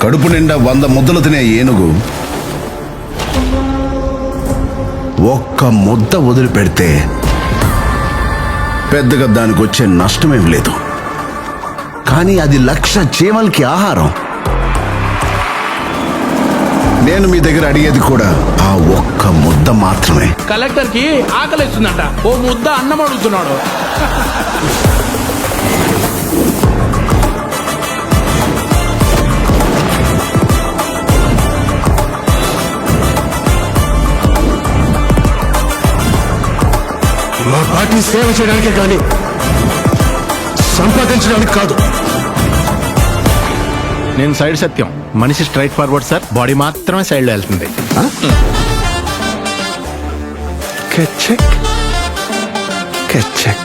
కడుపు నిండా 100 ముద్దలు తినే ఏనుగు ఒక్క ముద్ద వదిలిపెడితే పెద్దగా దానికి వచ్చే నష్టమేం లేదు. కానీ అది 1,00,000 చీమలకి ఆహారం. నేను మీ దగ్గర అడిగేది కూడా ఆ ఒక్క ముద్ద మాత్రమే. కలెక్టర్ కి ఆకలిస్తుందట, ఓ ముద్ద అన్నం అడుగుతున్నాడు. మా పార్టీ సేవ చేయడానికే కానీ సంపాదించడానికి కాదు. నేను సైడ్ సత్యం, మనిషి స్ట్రైట్ ఫార్వర్డ్ సార్, బాడీ మాత్రమే సైడ్లో వెళ్తుంది.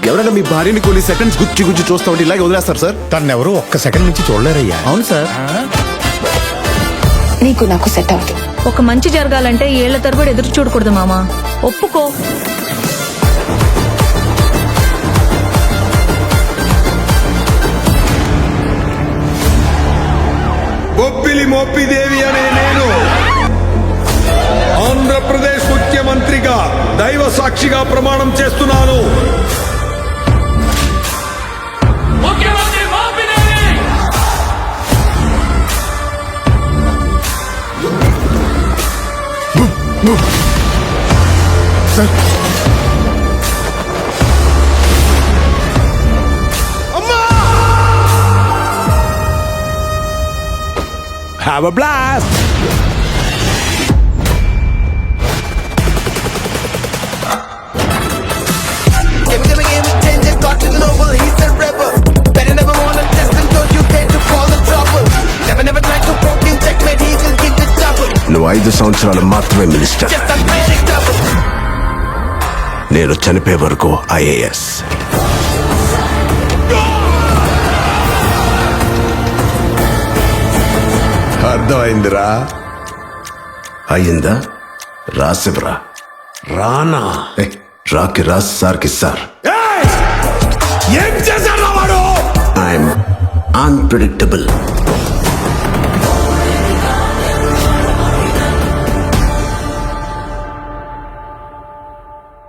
ఎవరైనా మీ భార్యని కొన్ని సెకండ్స్ గుచ్చి గుచ్చి చూస్తా ఉంటే ఇలాగే వదిలేస్తారు సార్? తన్నెవరు ఒక్క సెకండ్ నుంచి చూడలేరయ్యా. అవును సార్. నీకు నాకు సెట్ అవుతుంది. ఒక మంచి జరగాలంటే ఏళ్ల తరబడి ఎదురు చూడకూడదు మామా, ఒప్పుకో. బొబ్బిలి మోపిదేవి అనే నేను ఆంధ్రప్రదేశ్ ముఖ్యమంత్రిగా దైవ సాక్షిగా ప్రమాణం చేస్తున్నాను. Have a blast! నువ్వు 5 సంవత్సరాలు మాత్రమే మినిస్టర్. నేను చనిపోయే వరకు IAS. అర్థమైందిరా? అయ్యిందా? రాసివరా రానా? రాకి రాస్, సార్కి సార్. ఏం చేశాడు వాడు? I'm unpredictable.